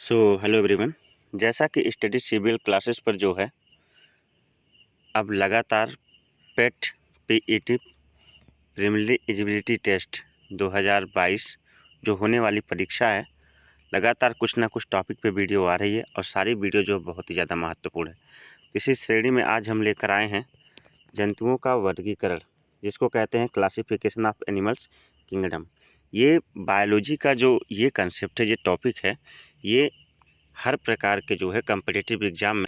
Hello everyone. जैसा कि study CBL classes पर जो है अब लगातार पेट पीईटी प्रीलिमिनरी एलिजिबिलिटी टेस्ट 2022 जो होने वाली परीक्षा है, लगातार कुछ ना कुछ टॉपिक पे वीडियो आ रही है और सारी वीडियो जो बहुत ही ज़्यादा महत्वपूर्ण है। इसी श्रेणी में आज हम लेकर आए हैं जंतुओं का वर्गीकरण, जिसको कहते हैं क्लासिफिकेशन ऑफ एनिमल्स किंगडम। ये बायोलॉजी का जो ये कंसेप्ट है, ये टॉपिक है, ये हर प्रकार के जो है कम्पिटिटिव एग्ज़ाम में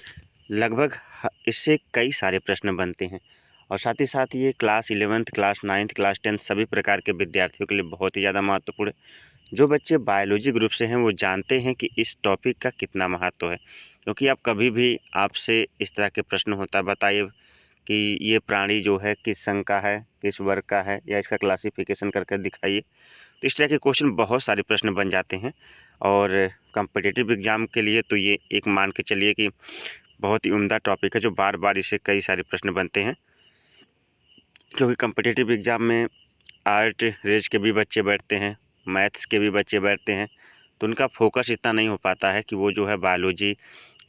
लगभग इससे कई सारे प्रश्न बनते हैं और साथ ही साथ ये class 11th, class 9th, class 10th सभी प्रकार के विद्यार्थियों के लिए बहुत ही ज़्यादा महत्वपूर्ण है। जो बच्चे बायोलॉजी ग्रुप से हैं वो जानते हैं कि इस टॉपिक का कितना महत्व है, क्योंकि आप कभी भी आपसे इस तरह के प्रश्न होता है, बताइए कि ये प्राणी जो है किस संघ का है, किस वर्ग का है, या इसका क्लासिफिकेशन करके दिखाइए। तो इस तरह के क्वेश्चन बहुत सारे प्रश्न बन जाते हैं और कम्पिटिटिव एग्ज़ाम के लिए तो ये एक मान के चलिए कि बहुत ही उम्दा टॉपिक है, जो बार बार इसे कई सारे प्रश्न बनते हैं। क्योंकि कम्पिटिटिव एग्ज़ाम में आर्ट रेज के भी बच्चे बैठते हैं, मैथ्स के भी बच्चे बैठते हैं, तो उनका फोकस इतना नहीं हो पाता है कि वो जो है बायोलॉजी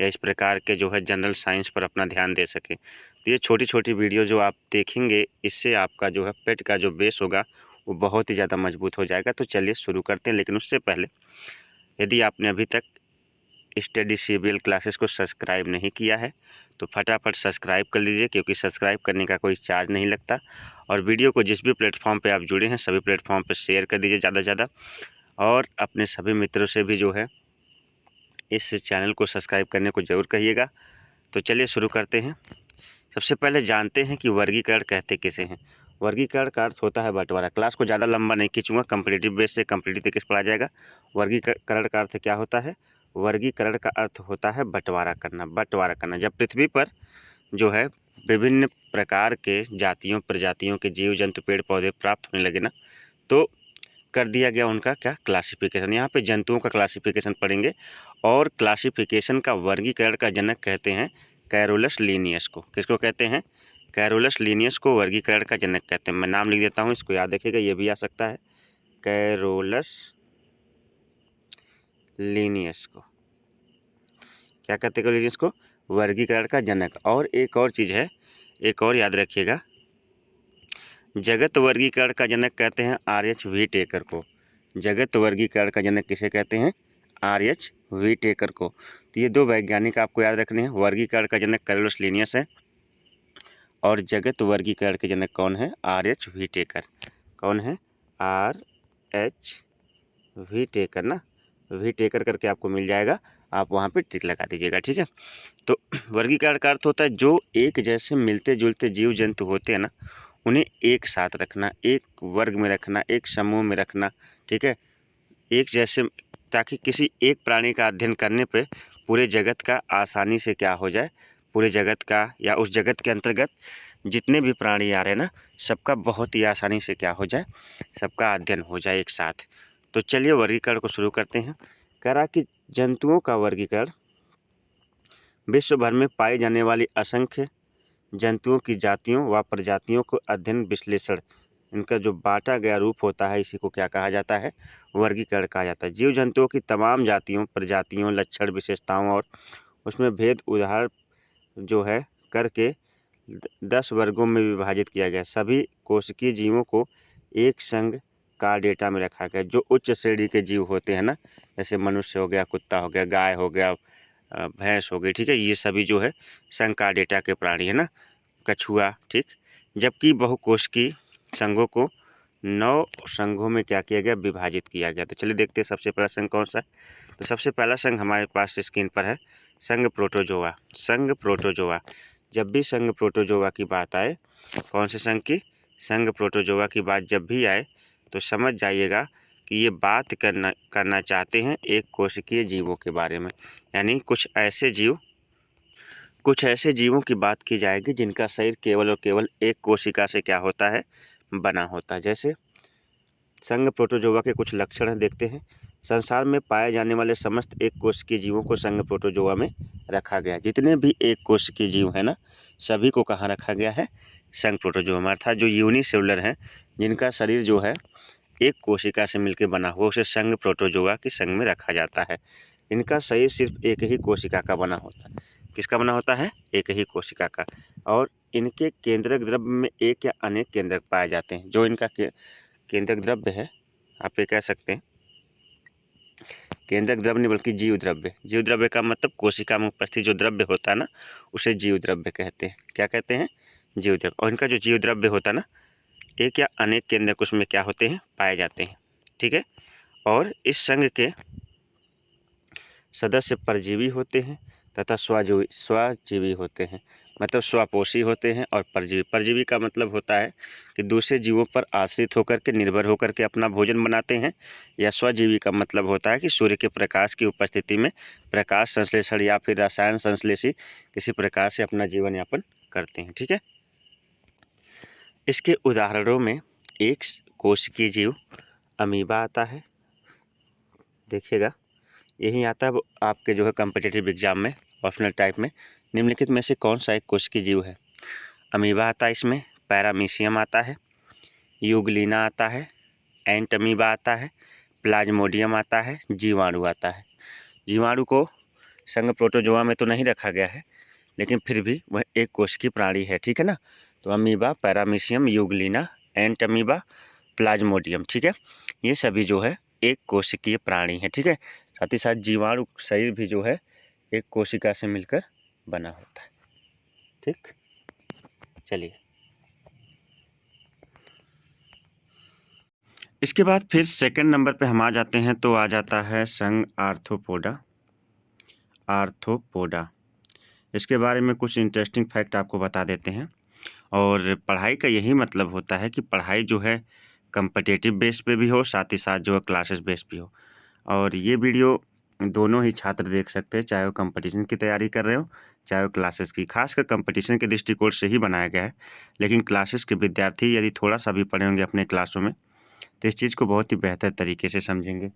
या इस प्रकार के जो है जनरल साइंस पर अपना ध्यान दे सकें। तो ये छोटी छोटी वीडियो जो आप देखेंगे, इससे आपका जो है पेट का जो बेस होगा वो बहुत ही ज़्यादा मजबूत हो जाएगा। तो चलिए शुरू करते हैं, लेकिन उससे पहले यदि आपने अभी तक स्टडी सीबीएल क्लासेस को सब्सक्राइब नहीं किया है तो फटाफट सब्सक्राइब कर लीजिए, क्योंकि सब्सक्राइब करने का कोई चार्ज नहीं लगता। और वीडियो को जिस भी प्लेटफॉर्म पे आप जुड़े हैं सभी प्लेटफॉर्म पे शेयर कर दीजिए ज़्यादा से ज़्यादा, और अपने सभी मित्रों से भी जो है इस चैनल को सब्सक्राइब करने को ज़रूर कहिएगा। तो चलिए शुरू करते हैं। सबसे पहले जानते हैं कि वर्गीकरण कहते किसे हैं। वर्गीकरण का अर्थ होता है बंटवारा। क्लास को ज़्यादा लंबा नहीं खींचूंगा, कम्पिटिटिव बेस से कम्पिटिटिव तक पढ़ा जाएगा। वर्गीकरण का अर्थ क्या होता है? वर्गीकरण का अर्थ होता है बंटवारा करना। बंटवारा करना, जब पृथ्वी पर जो है विभिन्न प्रकार के जातियों प्रजातियों के जीव जंतु पेड़ पौधे प्राप्त होने लगे ना, तो कर दिया गया उनका क्या, क्लासिफिकेशन। यहाँ पे जंतुओं का क्लासिफिकेशन पढ़ेंगे और क्लासिफिकेशन का वर्गीकरण का जनक कहते हैं कैरोलस लीनियस को। किसको कहते हैं? कैरोलस लीनियस को वर्गीकरण का जनक कहते हैं। मैं नाम लिख देता हूँ, इसको याद रखिएगा, ये भी आ सकता है। कैरोलस लीनियस को क्या कहते हैं? लीनियस को वर्गीकरण का जनक। और एक और चीज़ है, एक और याद रखिएगा, जगत वर्गीकरण का जनक कहते हैं आर.एच. व्हीटेकर को। जगत वर्गीकरण का जनक किसे कहते हैं? आर.एच. व्हीटेकर को। तो ये दो वैज्ञानिक आपको याद रखने हैं। वर्गीकरण का जनक कैरोलस लीनियस है और जगत वर्गीकरण के जनक कौन है? आर.एच. व्हीटेकर। कौन है? आर.एच. व्हीटेकर ना, व्हीटेकर करके आपको मिल जाएगा, आप वहाँ पे टिक लगा दीजिएगा, ठीक है। तो वर्गीकरण का अर्थ होता है जो एक जैसे मिलते जुलते जीव जंतु होते हैं ना, उन्हें एक साथ रखना, एक वर्ग में रखना, एक समूह में रखना, ठीक है, एक जैसे, ताकि किसी एक प्राणी का अध्ययन करने पे पूरे जगत का आसानी से क्या हो जाए, पूरे जगत का या उस जगत के अंतर्गत जितने भी प्राणी आ रहे हैं ना, सबका बहुत ही आसानी से क्या हो जाए, सबका अध्ययन हो जाए एक साथ। तो चलिए वर्गीकरण को शुरू करते हैं। कह रहा कि जंतुओं का वर्गीकरण विश्व भर में पाई जाने वाली असंख्य जंतुओं की जातियों व प्रजातियों को अध्ययन विश्लेषण, इनका जो बांटा गया रूप होता है, इसी को क्या कहा जाता है? वर्गीकरण कहा जाता है। जीव जंतुओं की तमाम जातियों प्रजातियों लक्षण विशेषताओं और उसमें भेद उदाहरण जो है करके 10 वर्गों में विभाजित किया गया। सभी कोशिकीय जीवों को एक संघ का डेटा में रखा गया। जो उच्च श्रेणी के जीव होते हैं ना, जैसे मनुष्य हो गया, कुत्ता हो गया, गाय हो गया, भैंस हो गई, ठीक है, ये सभी जो है संघ का डेटा के प्राणी है ना, कछुआ, ठीक। जबकि बहुकोशिकीय संघों को 9 संघों में क्या किया गया? विभाजित किया गया। तो चलिए देखते हैं सबसे पहला संघ कौन सा है। तो सबसे पहला संघ हमारे पास स्क्रीन पर है, संघ प्रोटोजोआ। संघ प्रोटोजोआ। जब भी संघ प्रोटोजोआ की बात आए, कौन से संघ की? संघ प्रोटोजोआ की बात जब भी आए तो समझ जाइएगा कि ये बात करना चाहते हैं एक कोशिकीय जीवों के बारे में, यानी कुछ ऐसे जीवों की बात की जाएगी जिनका शरीर केवल और केवल एक कोशिका से क्या होता है? बना होता है। जैसे संघ प्रोटोजोआ के कुछ लक्षण देखते हैं। संसार में पाए जाने वाले समस्त एक कोशिकीय जीवों को संघ प्रोटोजोआ में रखा गया। जितने भी एक कोशिकीय जीव है ना, सभी को कहाँ रखा गया है? संघ प्रोटोजोआ में। अर्थात जो यूनिसेलुलर हैं, जिनका शरीर जो है एक कोशिका से मिलकर बना हुआ, उसे संघ प्रोटोजोआ के संघ में रखा जाता है। इनका शरीर सिर्फ एक ही कोशिका का बना होता है। किसका बना होता है? एक ही कोशिका का। और इनके केंद्रक द्रव्य में एक या अनेक केंद्रक पाए जाते हैं। जो इनका केंद्रक द्रव्य है, आप ये कह सकते हैं केंद्रक द्रव्य नहीं बल्कि जीव द्रव्य। जीव द्रव्य का मतलब कोशिका में उपस्थित जो द्रव्य होता है ना, उसे जीव द्रव्य कहते हैं। क्या कहते हैं? जीव द्रव्य। और इनका जो जीव द्रव्य होता है ना, एक या अनेक केंद्रक उसमें क्या होते हैं? पाए जाते हैं। ठीक है। और इस संघ के सदस्य परजीवी होते हैं तथा स्वजीवी होते हैं, मतलब स्वपोषी होते हैं। और परजीवी का मतलब होता है कि दूसरे जीवों पर आश्रित होकर के, निर्भर होकर के अपना भोजन बनाते हैं। या स्वजीवी का मतलब होता है कि सूर्य के प्रकाश की उपस्थिति में प्रकाश संश्लेषण या फिर रसायन संश्लेषी किसी प्रकार से अपना जीवन यापन करते हैं। ठीक है। इसके उदाहरणों में एक कोशिकीय जीव अमीबा आता है। देखिएगा, यही आता है आपके जो है कम्पिटिटिव एग्जाम में ऑप्शनल टाइप में। निम्नलिखित में से कौन सा एक कोशिकीय जीव है? अमीबा आता है, इसमें पैरामीशियम आता है, यूग्लिना आता है, एंट अमीबा आता है, प्लाज्मोडियम आता है, जीवाणु आता है। जीवाणु को संघ प्रोटोजोआ में तो नहीं रखा गया है, लेकिन फिर भी वह एक कोशिकीय प्राणी है। ठीक है ना। तो अमीबा, पैरामीशियम, यूग्लिना, एंट अमीबा, प्लाज्मोडियम। ठीक है। ये सभी जो है एक कोशिकीय प्राणी है। ठीक है। साथ ही साथ जीवाणु शरीर भी जो है एक कोशिका से मिलकर बना होता है। ठीक, चलिए इसके बाद फिर सेकंड नंबर पे हम आ जाते हैं, तो आ जाता है संघ आर्थ्रोपोडा। आर्थ्रोपोडा, इसके बारे में कुछ इंटरेस्टिंग फैक्ट आपको बता देते हैं। और पढ़ाई का यही मतलब होता है कि पढ़ाई जो है कम्पिटिटिव बेस पे भी हो, साथ ही साथ जो है क्लासेस बेस भी हो। और ये वीडियो दोनों ही छात्र देख सकते हैं, चाहे वो कंपटीशन की तैयारी कर रहे हो, चाहे वो क्लासेस की। खासकर कंपटीशन के दृष्टिकोण से ही बनाया गया है, लेकिन क्लासेस के विद्यार्थी यदि थोड़ा सा भी पढ़े होंगे अपने क्लासों में तो इस चीज़ को बहुत ही बेहतर तरीके से समझेंगे।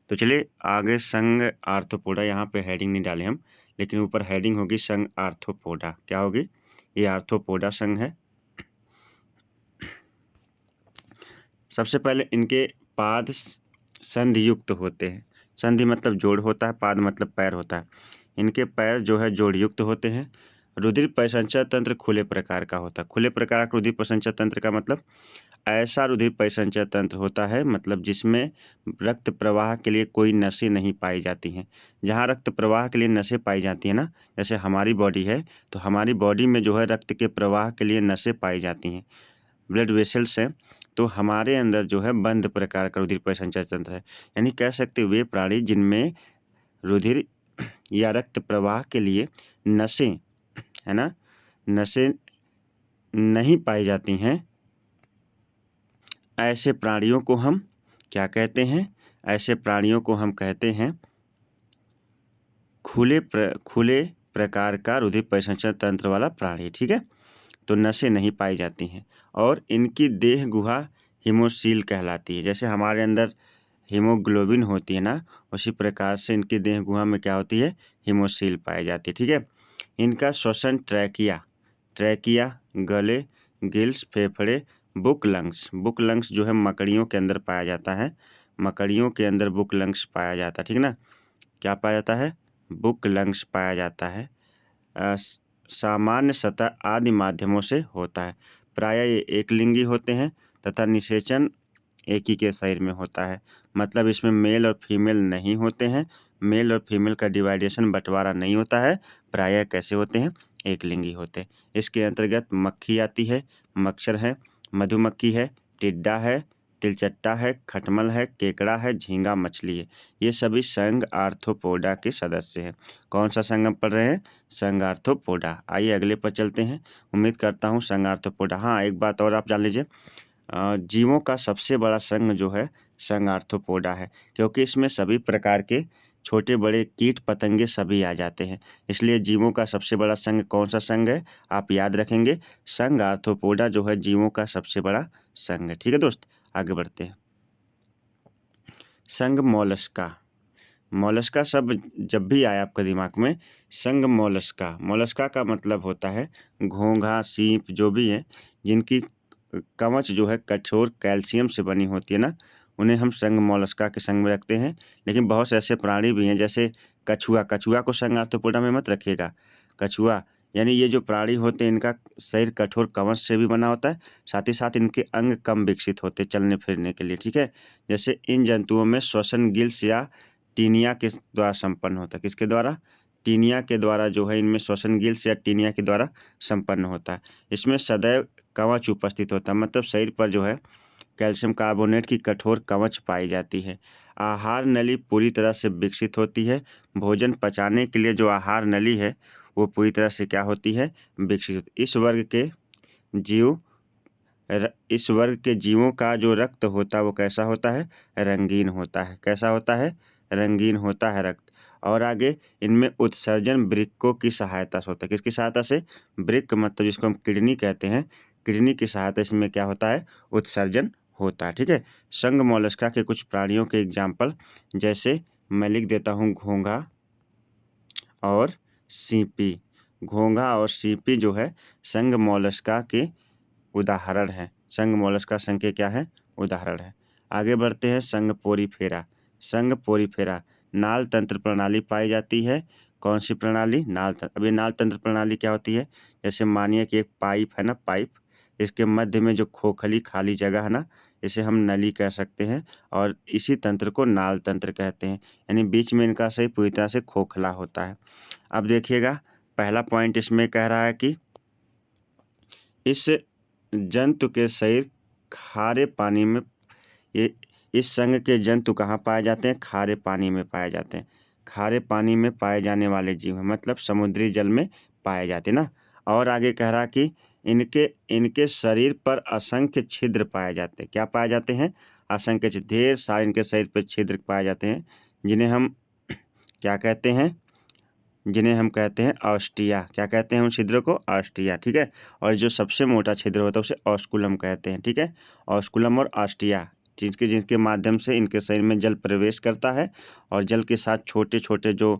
तो चलिए आगे, संघ आर्थ्रोपोडा, यहाँ पे हेडिंग नहीं डाले हम, लेकिन ऊपर हेडिंग होगी संघ आर्थ्रोपोडा। क्या होगी? ये आर्थ्रोपोडा संघ है। सबसे पहले इनके पाद संधि युक्त होते हैं। संधि मतलब जोड़ होता है, पाद मतलब पैर होता है। इनके पैर जो है जोड़ युक्त होते हैं। रुधिर परिसंचय तंत्र खुले प्रकार का होता है। खुले प्रकार का रुधिर परिसंचय तंत्र का मतलब ऐसा रुधिर परिसंचय तंत्र होता है, मतलब जिसमें रक्त प्रवाह के लिए कोई नसें नहीं पाई जाती हैं। जहाँ रक्त प्रवाह के लिए नसें पाई जाती हैं ना, जैसे हमारी बॉडी है, तो हमारी बॉडी में जो है रक्त के प्रवाह के लिए नसें पाई जाती हैं, ब्लड वेसल्स हैं। तो हमारे अंदर जो है बंद प्रकार का रुधिर परिसंचय तंत्र है। यानी कह सकते वे प्राणी जिनमें रुधिर या रक्त प्रवाह के लिए नसें, है ना, नसें नहीं पाई जाती हैं, ऐसे प्राणियों को हम क्या कहते हैं? ऐसे प्राणियों को हम कहते हैं खुले प्रकार का रुधिर परिसंचय तंत्र वाला प्राणी। ठीक है। तो नसें नहीं पाई जाती हैं और इनकी देह गुहा हीमोसील कहलाती है। जैसे हमारे अंदर हीमोग्लोबिन होती है ना, उसी प्रकार से इनकी देह गुहा में क्या होती है? हीमोसील पाई जाती है। ठीक है। इनका श्वसन ट्रैकिया, गले, गिल्स, फेफड़े, बुक लंग्स जो है मकड़ियों के अंदर पाया जाता है। मकड़ियों के अंदर बुक लंग्स पाया जाता है। ठीक ना। क्या पाया जाता है? बुक लंग्स पाया जाता है। सामान्य सतह आदि माध्यमों से होता है। प्रायः ये एक लिंगी होते हैं तथा निषेचन एक ही के शरीर में होता है। मतलब इसमें मेल और फीमेल नहीं होते हैं। मेल और फीमेल का डिवाइडेशन, बंटवारा नहीं होता है। प्रायः कैसे होते हैं? एक लिंगी होते हैं। इसके अंतर्गत मक्खी आती है, मच्छर है, मधुमक्खी है, टिड्डा है, तिलचट्टा है, खटमल है, केकड़ा है, झींगा मछली है। ये सभी संघ आर्थ्रोपोडा के सदस्य हैं। कौन सा संघ हम पढ़ रहे हैं? संघ आर्थ्रोपोडा। आइए अगले पर चलते हैं। उम्मीद करता हूँ संघ आर्थ्रोपोडा। हाँ, एक बात और आप जान लीजिए, जीवों का सबसे बड़ा संघ जो है संघ आर्थ्रोपोडा है, क्योंकि इसमें सभी प्रकार के छोटे बड़े कीट पतंगे सभी आ जाते हैं। इसलिए जीवों का सबसे बड़ा संघ कौन सा संघ है? आप याद रखेंगे, संघ आर्थ्रोपोडा जो है जीवों का सबसे बड़ा संघ है। ठीक है दोस्त, आगे बढ़ते हैं। संघ मोलस्का। मोलस्का शब्द जब भी आए आपके दिमाग में, संघ मोलस्का। मोलस्का का मतलब होता है घोंघा, सीप जो भी है, जिनकी कवच जो है कठोर कैल्शियम से बनी होती है ना, उन्हें हम संघ मोलस्का के संग में रखते हैं। लेकिन बहुत से ऐसे प्राणी भी हैं जैसे कछुआ, कछुआ को संघ आर्थ्रोपोडा में मत रखिएगा। कछुआ यानी ये जो प्राणी होते हैं इनका शरीर कठोर कवच से भी बना होता है, साथ ही साथ इनके अंग कम विकसित होते हैं चलने फिरने के लिए, ठीक है। जैसे इन जंतुओं में श्वसन गिल्स या टीनिया के द्वारा संपन्न होता है। किसके द्वारा? टीनिया के द्वारा जो है इनमें श्वसन गिल्स या टीनिया के द्वारा संपन्न होता है। इसमें सदैव कवच उपस्थित होता है, मतलब शरीर पर जो है कैल्शियम कार्बोनेट की कठोर कवच पाई जाती है। आहार नली पूरी तरह से विकसित होती है। भोजन पचाने के लिए जो आहार नली है वो पूरी तरह से क्या होती है? विकसित होती। इस वर्ग के जीवों का जो रक्त होता है वो कैसा होता है? रंगीन होता है। कैसा होता है? रंगीन होता है रक्त। और आगे इनमें उत्सर्जन वृक्कों की सहायता से होता है। किसकी सहायता से? वृक्क मतलब जिसको हम किडनी कहते हैं, किडनी की सहायता से इसमें क्या होता है? उत्सर्जन होता है, ठीक है। संघ मोलस्का के कुछ प्राणियों के एग्जाम्पल जैसे मैं लिख देता हूँ घोंघा और सीपी। घोंघा और सीपी जो है संघ मोलस्का के उदाहरण है। संघ मोलस्का संघ के क्या है? उदाहरण है। आगे बढ़ते हैं संघ पोरीफेरा। संघ पोरीफेरा नाल तंत्र प्रणाली पाई जाती है। कौन सी प्रणाली? नाल तंत्र। अब ये नाल तंत्र प्रणाली क्या होती है? जैसे मानिए कि एक पाइप है ना, पाइप, इसके मध्य में जो खोखली खाली जगह है ना, इसे हम नली कह सकते हैं और इसी तंत्र को नाल तंत्र कहते हैं। यानी बीच में इनका सही पूरी तरह से खोखला होता है। अब देखिएगा पहला पॉइंट इसमें कह रहा है कि इस जंतु के शरीर खारे पानी में, ये इस संघ के जंतु कहाँ पाए जाते हैं? खारे पानी में पाए जाते हैं। खारे पानी में पाए जाने वाले जीव हैं, मतलब समुद्री जल में पाए जाते हैं ना। और आगे कह रहा कि इनके शरीर पर असंख्य छिद्र पाए जाते हैं। क्या पाए जाते हैं? असंख्य छिद्र। ढेर सारे इनके शरीर पर छिद्र पाए जाते हैं जिन्हें हम क्या कहते हैं? जिन्हें हम कहते हैं ऑस्टिया। क्या कहते हैं उन छिद्रों को? ऑस्टिया, ठीक है। और जो सबसे मोटा छिद्र होता है उसे ऑस्कुलम कहते हैं, ठीक है। ऑस्कुलम और ऑस्टिया जिनके माध्यम से इनके शरीर में जल प्रवेश करता है और जल के साथ छोटे छोटे जो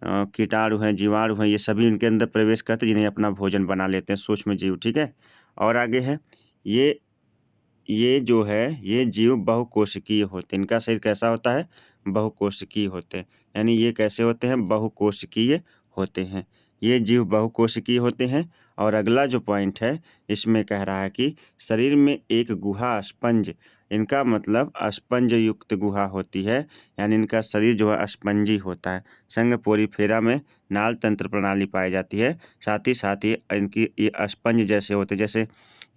कीटाणु हैं, जीवाणु हैं, ये सभी इनके अंदर प्रवेश करते हैं जिन्हें अपना भोजन बना लेते हैं, सूक्ष्म जीव, ठीक है। और आगे है ये जो है ये जीव बहुकोशिकीय होते हैं। इनका शरीर कैसा होता है? बहुकोशिकीय होते हैं। यानी ये कैसे होते हैं? बहुकोशिकीय होते हैं। ये जीव बहुकोशिकीय होते हैं। और अगला जो पॉइंट है इसमें कह रहा है कि शरीर में एक गुहा स्पंज, इनका मतलब स्पंज युक्त गुहा होती है, यानी इनका शरीर जो है स्पंजी होता है। संघ पोरीफेरा में नाल तंत्र प्रणाली पाई जाती है, साथ ही इनकी ये स्पंज जैसे होते, जैसे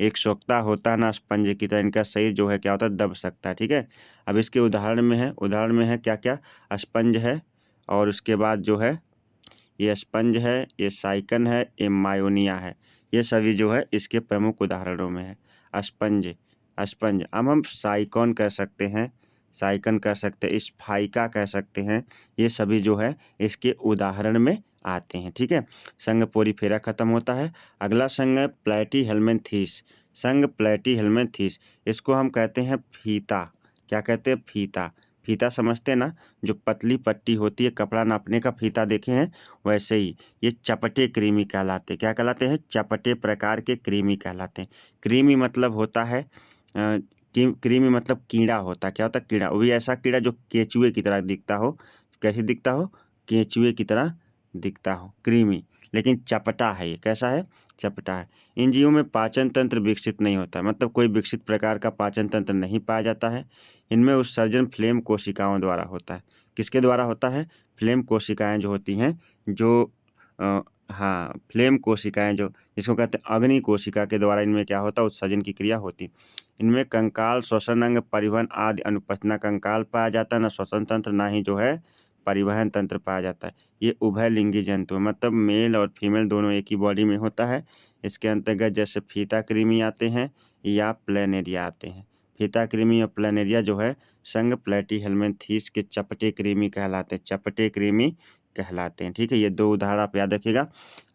एक सोखता होता है ना स्पंज की तरह, इनका शरीर जो है क्या होता है? दब सकता है, ठीक है। अब इसके उदाहरण में है क्या क्या? स्पंज है और उसके बाद जो है ये स्पंज है, ये साइकन है, ये मायोनिया है। ये सभी जो है इसके प्रमुख उदाहरणों में है। स्पंज अब हम साइकॉन कह सकते हैं, साइकन कह सकते हैं, स्फाइका कह सकते हैं। ये सभी जो है इसके उदाहरण में आते हैं, ठीक है। संघ पोरीफेरा खत्म होता है। अगला संघ है प्लैटीहेल्मिन्थीस। संघ प्लैटीहेल्मिन्थीस, इसको हम कहते हैं फीता। क्या कहते हैं? फीता। फीता समझते हैं ना, जो पतली पट्टी होती है, कपड़ा नापने का फीता देखे हैं, वैसे ही ये चपटे कृमि कहलाते हैं। क्या कहलाते हैं? चपटे प्रकार के कृमि कहलाते हैं। कृमि मतलब होता है कृमि मतलब कीड़ा होता है। क्या होता है? कीड़ा। वो भी ऐसा कीड़ा जो केंचुए की तरह दिखता हो। कैसे दिखता हो? केंचुए की तरह दिखता हो, कृमि, लेकिन चपटा है। ये कैसा है? चपटा है। इन जीवों में पाचन तंत्र विकसित नहीं होता, मतलब कोई विकसित प्रकार का पाचन तंत्र नहीं पाया जाता है। इनमें उत्सर्जन फ्लेम कोशिकाओं द्वारा होता है। किसके द्वारा होता है? फ्लेम कोशिकाएं जो होती हैं, जो फ्लेम कोशिकाएं, जो जिसको कहते हैं अग्नि कोशिका के द्वारा इनमें क्या होता है? उत्सर्जन की क्रिया होती। इनमें कंकाल, श्वसन अंग, परिवहन आदि अनुपस्थित। ना कंकाल पाया जाता है, ना श्वसन तंत्र, ना ही जो है परिवहन तंत्र पाया जाता है। ये उभयलिंगी जंतु है, मतलब मेल और फीमेल दोनों एक ही बॉडी में होता है। इसके अंतर्गत जैसे फीता कृमि आते हैं या प्लेनेरिया आते हैं। फीता कृमि और प्लेनेरिया जो है संघ प्लैटीहेल्मिन्थीस के चपटे कृमि कहलाते हैं। चपटे कृमि कहलाते हैं, ठीक है। ये दो उदाहरण आप याद रखिएगा।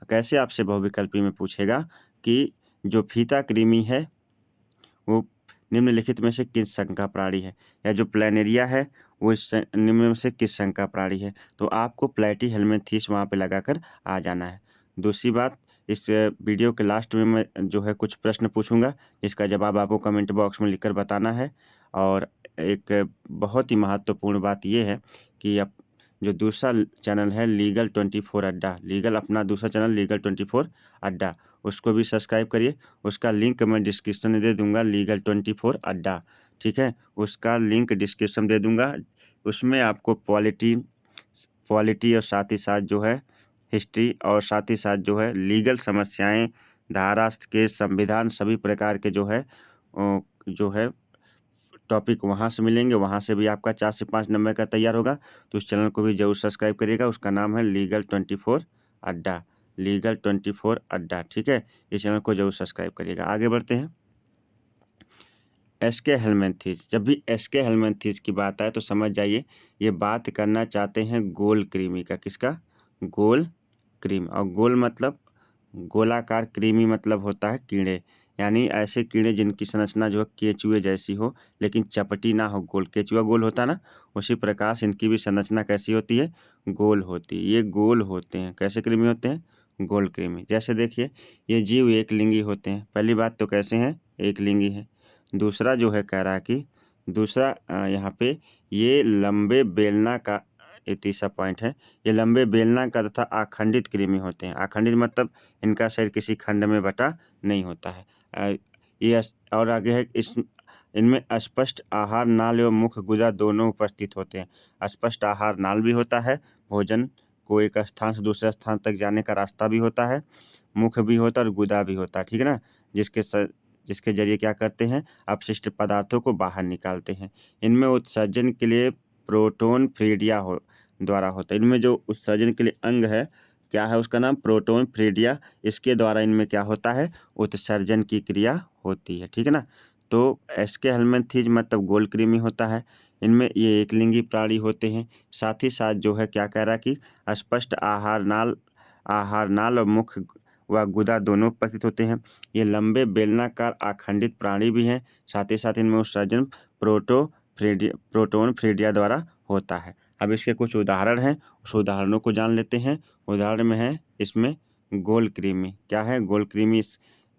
कैसे आपसे बहुविकल्पी में पूछेगा कि जो फीता कृमि है वो निम्नलिखित में से किस संघ का प्राणी है, या जो प्लेनेरिया है वो इस निम्न में से किस संघ का प्राणी है, तो आपको प्लैटीहेल्मिन्थीस वहाँ पे लगाकर आ जाना है। दूसरी बात, इस वीडियो के लास्ट में मैं जो है कुछ प्रश्न पूछूंगा, जिसका जवाब आपको कमेंट बॉक्स में लिखकर बताना है। और एक बहुत ही महत्वपूर्ण बात ये है कि आप जो दूसरा चैनल है लीगल 24 अड्डा, लीगल अपना दूसरा चैनल लीगल 24 अड्डा, उसको भी सब्सक्राइब करिए। उसका लिंक मैं डिस्क्रिप्शन में दे दूंगा, लीगल 24 अड्डा, ठीक है, उसका लिंक डिस्क्रिप्शन दे दूंगा। उसमें आपको पॉलिटी और साथ ही साथ जो है हिस्ट्री और साथ ही साथ जो है लीगल समस्याएं, धारा के संविधान, सभी प्रकार के जो है टॉपिक वहाँ से मिलेंगे। वहाँ से भी आपका 4 से 5 नंबर का तैयार होगा। तो उस चैनल को भी जरूर सब्सक्राइब करिएगा। उसका नाम है लीगल 24 अड्डा, लीगल 24 अड्डा, ठीक है। इस चैनल को जरूर सब्सक्राइब करिएगा। आगे बढ़ते हैं। एस के हेलमेंथीज, जब भी एस के हेलमेंथीज की बात आए तो समझ जाइए ये बात करना चाहते हैं गोल कृमि का। किसका? गोल कृमि। और गोल मतलब गोलाकार, कृमि मतलब होता है कीड़े, यानी ऐसे कीड़े जिनकी संरचना जो है केचुए जैसी हो लेकिन चपटी ना हो। गोल, केचुआ गोल होता ना, उसी प्रकार से इनकी भी संरचना कैसी होती है? गोल होती है। ये गोल होते हैं। कैसे कृमि होते हैं? गोल कृमि। जैसे देखिए ये जीव एक लिंगी होते हैं। पहली बात तो कैसे हैं? एक लिंगी है। दूसरा जो है कह रहा है कि दूसरा यहाँ पे ये लंबे बेलना का, ये तीसरा पॉइंट है, ये लंबे बेलना का तथा अखंडित कृमि होते हैं। अखंडित मतलब इनका शरीर किसी खंड में बटा नहीं होता है। ये और आगे है इनमें स्पष्ट आहार नाल एवं मुख गुदा दोनों उपस्थित होते हैं। स्पष्ट आहार नाल भी होता है, भोजन को एक स्थान से दूसरे स्थान तक जाने का रास्ता भी होता है, मुख भी होता है और गुदा भी होता है, ठीक है ना, जिसके जरिए क्या करते हैं? अपशिष्ट पदार्थों को बाहर निकालते हैं। इनमें उत्सर्जन के लिए प्रोटोन फ्रीडिया द्वारा होता है। इनमें जो उत्सर्जन के लिए अंग है, क्या है उसका नाम? प्रोटोन फ्रीडिया। इसके द्वारा इनमें क्या होता है? उत्सर्जन की क्रिया होती है, ठीक है ना। तो एस्के हेलमिंथेज मतलब गोल कृमि होता है। इनमें ये एक लिंगी प्राणी होते हैं। साथ ही साथ जो है क्या कह रहा है कि स्पष्ट आहार नाल और मुख व गुदा दोनों उपस्थित होते हैं। ये लंबे बेलनाकार अखंडित प्राणी भी हैं। साथ ही साथ इनमें उत्सर्जन प्रोटोन फ्रीडिया द्वारा होता है। अब इसके कुछ उदाहरण हैं, उस उदाहरणों को जान लेते हैं। उदाहरण में है इसमें गोल कृमि। क्या है? गोल कृमि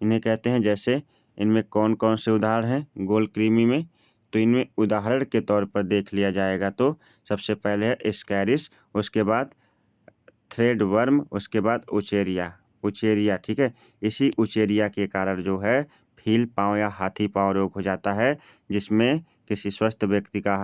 इन्हें कहते हैं। जैसे इनमें कौन कौन से उदाहरण हैं गोल कृमि में? तो इनमें उदाहरण के तौर पर देख लिया जाएगा तो सबसे पहले है स्कैरिस, उसके बाद थ्रेड वर्म, उसके बाद उचेरिया, ठीक है। इसी उचेरिया के कारण जो है फील पाँव या हाथी पाँव रोग हो जाता है, जिसमें किसी स्वस्थ व्यक्ति का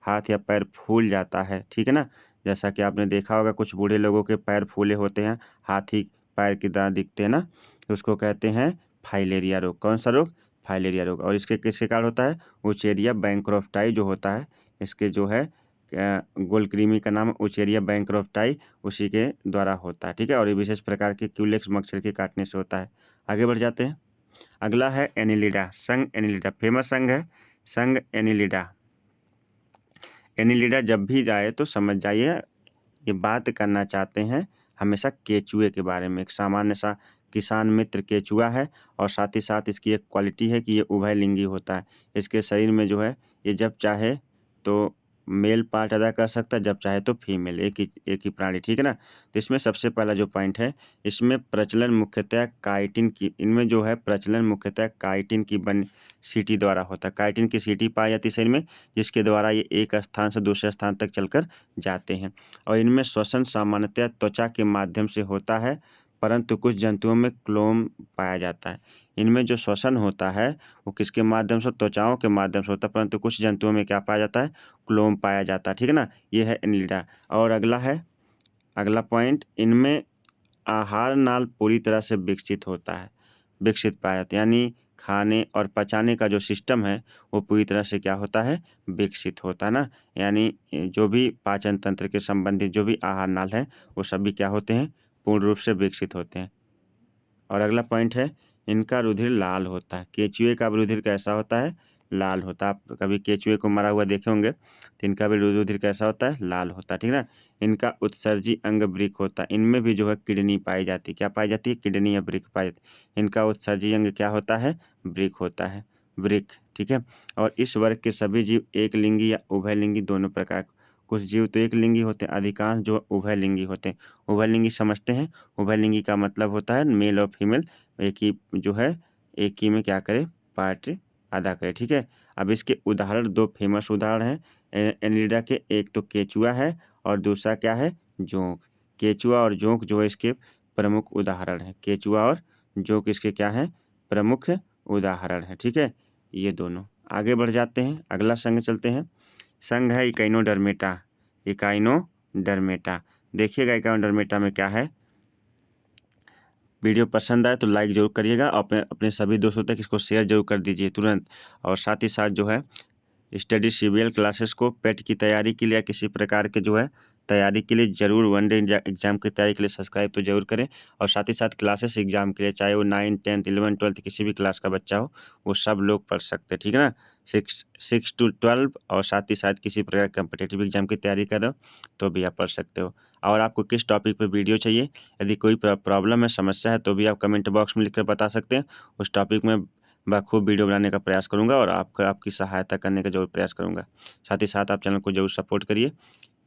हाथ या पैर फूल जाता है, ठीक है ना। जैसा कि आपने देखा होगा कुछ बूढ़े लोगों के पैर फूले होते हैं, हाथी पैर की तरह दिखते हैं ना, तो उसको कहते हैं फाइलेरिया रोग। कौन सा रोग? फाइलेरिया रोग। और इसके किसके कारण होता है? उचेरिया बैंक्रोफ्टाई जो होता है, इसके जो है गोल कृमि का नाम उचेरिया बैंक्रोफ्टाई, उसी के द्वारा होता है, ठीक है। और ये विशेष प्रकार के क्यूलेक्स मच्छर के काटने से होता है। आगे बढ़ जाते हैं। अगला है एनिलिडा, संघ एनिलिडा। फेमस संघ है संघ एनिलिडा। एनिलिडा जब भी जाए तो समझ जाइए ये बात करना चाहते हैं हमेशा केचुए के बारे में। एक सामान्य सा किसान मित्र केचुआ है और साथ ही साथ इसकी एक क्वालिटी है कि ये उभयलिंगी होता है। इसके शरीर में जो है ये जब चाहे तो मेल पार्ट अदा कर सकता है, जब चाहे तो फीमेल, एक ही प्राणी, ठीक है ना। तो इसमें सबसे पहला जो पॉइंट है, इसमें प्रचलन मुख्यतः काइटिन की, इनमें जो है प्रचलन मुख्यतः काइटिन की सीटी द्वारा होता है। काइटिन की सीटी पाई जाती है शरीर में, जिसके द्वारा ये एक स्थान से दूसरे स्थान तक चलकर जाते हैं। और इनमें श्वसन सामान्यतः त्वचा के माध्यम से होता है, परंतु कुछ जंतुओं में क्लोम पाया जाता है। इनमें जो श्वसन होता है वो किसके माध्यम से? त्वचाओं के माध्यम से होता है, परंतु कुछ जंतुओं में क्या पाया जाता है? क्लोम पाया जाता है, ठीक है ना। ये है एनिलिडा। और अगला पॉइंट, इनमें आहार नाल पूरी तरह से विकसित पाया जाता है, यानी खाने और पचाने का जो सिस्टम है वो पूरी तरह से क्या होता है? विकसित होता है ना। यानी जो भी पाचन तंत्र के संबंधित जो भी आहार नाल है वो सभी क्या होते हैं? पूर्ण रूप से विकसित होते हैं। और अगला पॉइंट है इनका रुधिर लाल होता है। केचुए का रुधिर कैसा होता है? लाल होता है। आप कभी केचुए को मरा हुआ देखे होंगे, तो इनका भी रुधिर कैसा होता है? लाल होता है, ठीक है ना। इनका उत्सर्जी अंग वृक्क होता है। इनमें भी जो है किडनी पाई जाती है। क्या पाई जाती है? किडनी या वृक्क पाई जाती है। इनका उत्सर्जी अंग क्या होता है? वृक्क होता है, वृक्क, ठीक है। और इस वर्ग के सभी जीव एक लिंगी या उभयलिंगी दोनों प्रकार कुछ जीव तो एक लिंगी होते हैं, अधिकांश जो उभयलिंगी होते हैं। उभयलिंगी समझते हैं, उभयलिंगी का मतलब होता है मेल और फीमेल एक ही जो है एक ही में क्या करे पार्ट अदा करे, ठीक है। अब इसके उदाहरण 2 फेमस उदाहरण हैं एनिलिडा के, एक तो केचुआ है और दूसरा क्या है जोंक। केचुआ और जोंक जो है इसके प्रमुख उदाहरण हैं। केचुआ और जोंक इसके क्या हैं प्रमुख उदाहरण हैं, ठीक है। ये दोनों आगे बढ़ जाते हैं, अगला संघ चलते हैं। संघ है इकाइनोडर्मेटा। इकाइनोडर्मेटा देखिएगा इकाइनोडर्मेटा में क्या है। वीडियो पसंद आए तो लाइक जरूर करिएगा, अपने सभी दोस्तों तक इसको शेयर जरूर कर दीजिए तुरंत। और साथ ही साथ जो है स्टडी सीबीएल क्लासेस को पेट की तैयारी के लिए किसी प्रकार के जो है तैयारी के लिए ज़रूर वनडे एग्जाम की तैयारी के लिए सब्सक्राइब तो जरूर करें। और साथ ही साथ क्लासेस एग्जाम के लिए चाहे वो 9, 10, 11, 12 किसी भी क्लास का बच्चा हो वो सब लोग पढ़ सकते हैं, ठीक है ना। 6 to 12 और साथ ही साथ किसी प्रकार कम्पिटेटिव एग्जाम की तैयारी कर रहे हो तो भी आप पढ़ सकते हो। और आपको किस टॉपिक पर वीडियो चाहिए, यदि कोई प्रॉब्लम है समस्या है तो भी आप कमेंट बॉक्स में लिखकर बता सकते हैं। उस टॉपिक में बखूब वीडियो बनाने का प्रयास करूंगा और आपकी सहायता करने का जरूर प्रयास करूंगा। साथ ही साथ आप चैनल को जरूर सपोर्ट करिए,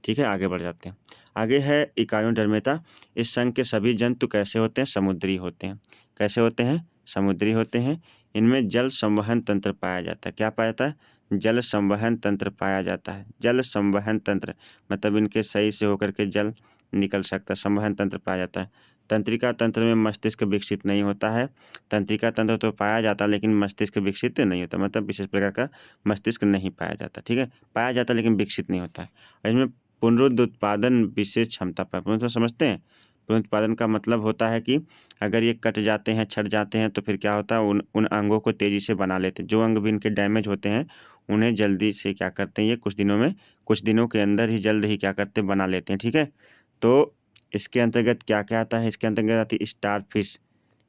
ठीक है। आगे बढ़ जाते हैं। आगे है इकाइनोडर्मेटा। इस संघ के सभी जंतु कैसे होते हैं समुद्री होते हैं। कैसे होते हैं समुद्री होते हैं। इनमें जल संवहन तंत्र पाया जाता है। क्या पाया जाता है जल संवहन तंत्र पाया जाता है। जल संवहन तंत्र मतलब इनके सही से होकर के जल निकल सकता है, संवहन तंत्र पाया जाता है। तंत्रिका तंत्र में मस्तिष्क विकसित नहीं होता है। तंत्रिका तंत्र तो पाया जाता है लेकिन मस्तिष्क विकसित नहीं होता, मतलब विशेष प्रकार का मस्तिष्क नहीं पाया जाता, ठीक है। पाया जाता है लेकिन विकसित नहीं होता है। और इसमें पुनरुत्पादन विशेष क्षमता पर पुनः समझते हैं। पुनरुत्पादन का मतलब होता है कि अगर ये कट जाते हैं छट जाते हैं तो फिर क्या होता है उन अंगों को तेज़ी से बना लेते हैं। जो अंग भी इनके डैमेज होते हैं उन्हें जल्दी से क्या करते हैं ये कुछ दिनों के अंदर ही जल्द ही क्या करते हैं बना लेते हैं, ठीक है। तो इसके अंतर्गत क्या क्या आता है, इसके अंतर्गत आती है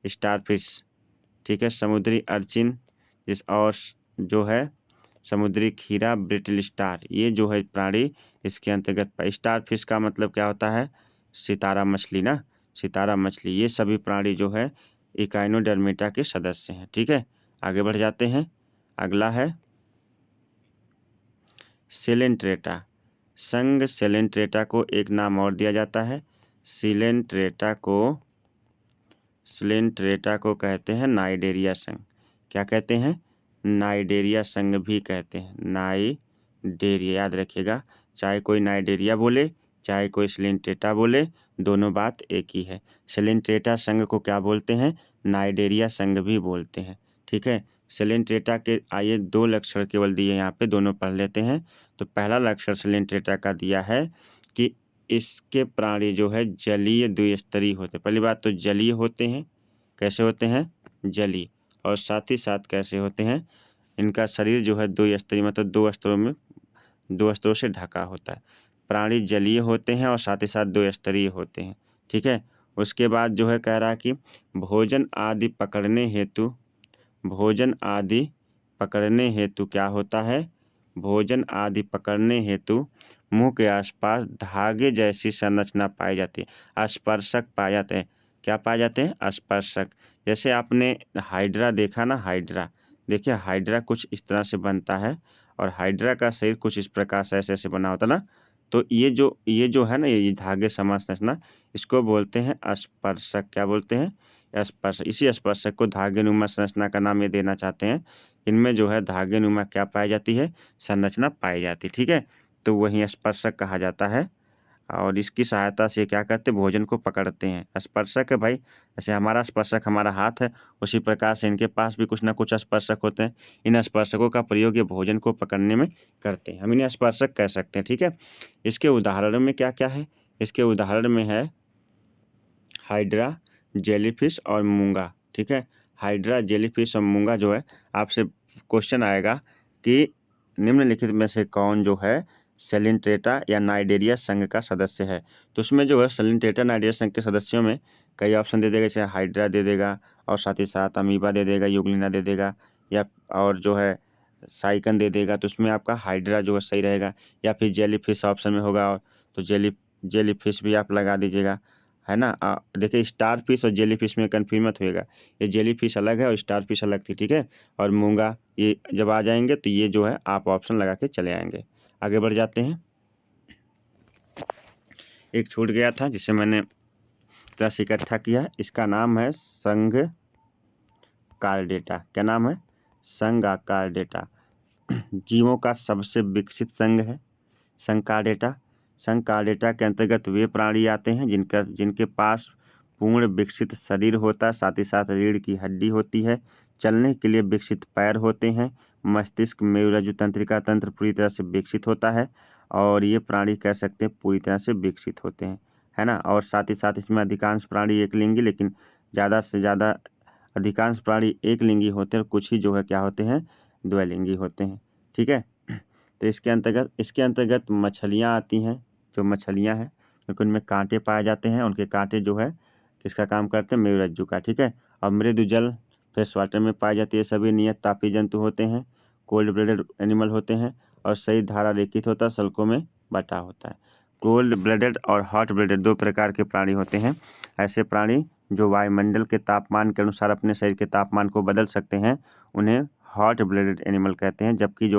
स्टारफिश, ठीक है, समुद्री अर्चिन और जो है समुद्री खीरा, ब्रिटल स्टार, ये जो है प्राणी इसके अंतर्गत। स्टारफिश का मतलब क्या होता है सितारा मछली ना, सितारा मछली। ये सभी प्राणी जो है इकाइनोडर्मेटा के सदस्य हैं, ठीक है। आगे बढ़ जाते हैं। अगला है सेलेंट्रेटा। संघ सेलेंट्रेटा को एक नाम और दिया जाता है। सेलेंट्रेटा को कहते हैं नाइडेरिया संघ। क्या कहते हैं नाइडेरिया संघ भी कहते हैं। नाइडेरिया याद रखिएगा, चाहे कोई नाइडेरिया बोले चाहे कोई सेलेंट्रेटा बोले दोनों बात एक ही है। सेलेंट्रेटा संघ को क्या बोलते हैं नाइडेरिया संघ भी बोलते हैं, ठीक है। सेलेंट्रेटा के आइए 2 लक्षण केवल दिए यहाँ पे, दोनों पढ़ लेते हैं। तो पहला लक्षण सेलेंट्रेटा का दिया है कि इसके प्राणी जो है जलीय द्विस्तरीय होते हैं। पहली बात तो जलीय होते हैं। कैसे होते हैं जलीय, और साथ ही साथ कैसे होते हैं इनका शरीर जो है 2 स्तरीय मतलब 2 स्तरों से ढका होता है। प्राणी जलीय होते हैं और साथ ही साथ 2 स्तरीय होते हैं, ठीक है। उसके बाद जो है कह रहा है कि भोजन आदि पकड़ने हेतु क्या होता है भोजन आदि पकड़ने हेतु मुंह के आसपास धागे जैसी संरचना पाई जाती है। स्पर्शक पाए जाते हैं। क्या पाए जाते हैं स्पर्शक। जैसे आपने हाइड्रा देखा ना, हाइड्रा देखिए, हाइड्रा कुछ इस तरह से बनता है और हाइड्रा का शरीर कुछ इस प्रकार से ऐसे ऐसे बना होता ना। तो ये जो है ना ये धागे समान संरचना इसको बोलते हैं स्पर्शक। क्या बोलते हैं स्पर्शक। इसी स्पर्शक को धागे नुमा संरचना का नाम ये देना चाहते हैं। इनमें जो है धागे नुमा क्या पाई जाती है संरचना पाई जाती है, ठीक है। तो वही स्पर्शक कहा जाता है और इसकी सहायता से क्या करते भोजन को पकड़ते हैं। स्पर्शक है भाई, जैसे हमारा स्पर्शक हमारा हाथ है उसी प्रकार से इनके पास भी कुछ ना कुछ स्पर्शक होते हैं। इन स्पर्शकों का प्रयोग ये भोजन को पकड़ने में करते हैं, हम इन्हें स्पर्शक कह सकते हैं, ठीक है। इसके उदाहरण में क्या क्या है, इसके उदाहरण में है हाइड्रा, जेलीफिश और मूंगा, ठीक है। हाइड्रा, जेलीफिश और मूंगा जो है आपसे क्वेश्चन आएगा कि निम्नलिखित में से कौन जो है सेलेंट्रेटा या नाइडेरिया संघ का सदस्य है। तो उसमें जो है सेलेंट्रेटा नाइडेरिया संघ के सदस्यों में कई ऑप्शन दे देगा, जैसे हाइड्रा दे देगा और साथ ही साथ अमीबा दे देगा, यूग्लिना दे देगा या और जो है साइकन दे देगा। तो उसमें आपका हाइड्रा जो है सही रहेगा, या फिर जेलीफिश ऑप्शन में होगा तो जेलीफिश भी आप लगा दीजिएगा, है ना। देखिए स्टार फिश और जेली फिश में कन्फ्यूज मत होएगा, ये जेली फिश अलग है और स्टार फिश अलग थी, ठीक है। और मूंगा ये जब आ जाएंगे तो ये जो है आप ऑप्शन लगा के चले आएंगे। आगे बढ़ जाते हैं। एक छूट गया था जिसे मैंने तरह इकट्ठा किया है। इसका नाम है संघ कार्डेटा। क्या नाम है? संघ कार्डेटा। जीवों का सबसे विकसित संघ है संघ कार्डेटा। संघ कार्डेटा के अंतर्गत वे प्राणी आते हैं जिनके पास पूर्ण विकसित शरीर होता है, साथ ही साथ रीढ़ की हड्डी होती है, चलने के लिए विकसित पैर होते हैं, मस्तिष्क मेरुरज्जु तंत्रिका तंत्र पूरी तरह से विकसित होता है और ये प्राणी कह सकते हैं पूरी तरह से विकसित होते हैं, है ना। और साथ ही साथ इसमें अधिकांश प्राणी एक लिंगी, लेकिन ज़्यादा से ज़्यादा अधिकांश प्राणी एक लिंगी होते हैं और कुछ ही जो है क्या होते हैं, द्विलिंगी होते हैं। ठीक है। तो इसके अंतर्गत मछलियाँ आती हैं। जो मछलियाँ हैं क्योंकि उनमें कांटे पाए जाते हैं, उनके कांटे जो है किसका काम करते हैं, मेरुरज्जु का। ठीक है। और मृदु जल फ्रेश वाटर में पाई जाती है। सभी नियत तापी जंतु होते हैं, कोल्ड ब्लडेड एनिमल होते हैं और सही धारा रेखित होता है, सल्कों में बटा होता है। कोल्ड ब्लडेड और हॉट ब्लडेड दो प्रकार के प्राणी होते हैं। ऐसे प्राणी जो वायुमंडल के तापमान के अनुसार अपने शरीर के तापमान को बदल सकते हैं उन्हें हॉट ब्लडेड एनिमल कहते हैं। जबकि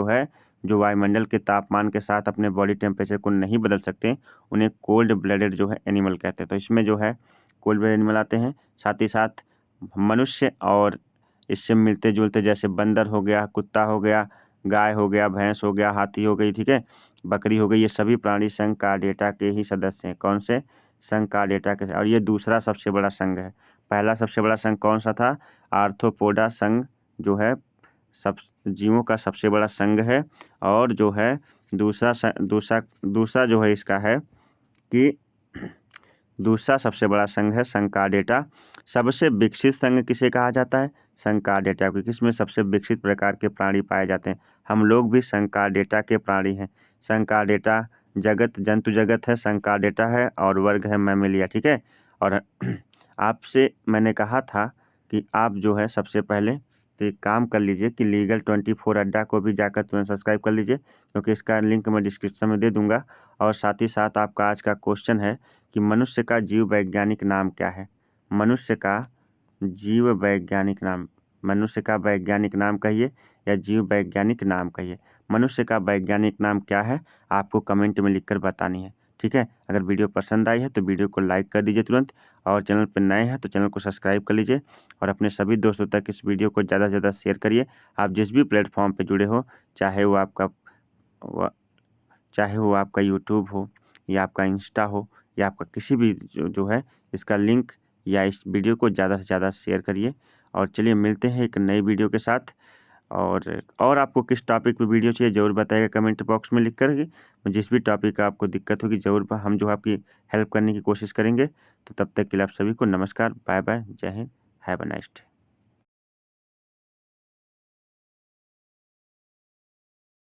जो वायुमंडल के तापमान के साथ अपने बॉडी टेम्परेचर को नहीं बदल सकते उन्हें कोल्ड ब्लडेड जो है एनिमल कहते हैं। तो इसमें जो है कोल्ड ब्लडेड एनिमल आते हैं। साथ ही साथ मनुष्य और इससे मिलते जुलते जैसे बंदर हो गया, कुत्ता हो गया, गाय हो गया, भैंस हो गया, हाथी हो गई, ठीक है, बकरी हो गई, ये सभी प्राणी संघ कार्डेटा के ही सदस्य हैं। कौन से? संघ कार्डेटा के। और ये दूसरा सबसे बड़ा संघ है। पहला सबसे बड़ा संघ कौन सा था? आर्थ्रोपोडा संघ जो है सब जीवों का सबसे बड़ा संघ है। और जो है दूसरा जो है इसका है कि दूसरा सबसे बड़ा संघ है संघ कार्डेटा। सबसे विकसित संघ किसे कहा जाता है? संघ कार्डेटा, क्योंकि इसमें सबसे विकसित प्रकार के प्राणी पाए जाते हैं। हम लोग भी संघ कार्डेटा के प्राणी हैं। संघ कार्डेटा जंतु जगत है, संघ कार्डेटा है और वर्ग है मैमेलिया। ठीक है। और आपसे मैंने कहा था कि आप जो है सबसे पहले तो एक काम कर लीजिए कि लीगल 24 अड्डा को भी जाकर तुरंत सब्सक्राइब कर लीजिए, क्योंकि इसका लिंक मैं डिस्क्रिप्शन में दे दूंगा। और साथ ही साथ आपका आज का क्वेश्चन है कि मनुष्य का जीव वैज्ञानिक नाम क्या है? मनुष्य का जीव वैज्ञानिक नाम, मनुष्य का वैज्ञानिक नाम कहिए या जीव वैज्ञानिक नाम कहिए। मनुष्य का वैज्ञानिक नाम क्या है आपको कमेंट में लिखकर बतानी है। ठीक है। अगर वीडियो पसंद आई है तो वीडियो को लाइक कर दीजिए तुरंत, और चैनल पर नए हैं तो चैनल को सब्सक्राइब कर लीजिए और अपने सभी दोस्तों तक इस वीडियो को ज़्यादा से ज़्यादा शेयर करिए। आप जिस भी प्लेटफॉर्म पर जुड़े हो, चाहे वो आपका यूट्यूब हो या आपका इंस्टा हो या आपका किसी भी जो है, इसका लिंक या इस वीडियो को ज़्यादा से ज़्यादा शेयर करिए। और चलिए मिलते हैं एक नई वीडियो के साथ। और आपको किस टॉपिक पे वीडियो चाहिए ज़रूर बताइएगा कमेंट बॉक्स में लिख कर। जिस भी टॉपिक का आपको दिक्कत होगी ज़रूर हम जो आपकी हेल्प करने की कोशिश करेंगे। तो तब तक के लिए आप सभी को नमस्कार, बाय बाय, जय Hind, have a nice day.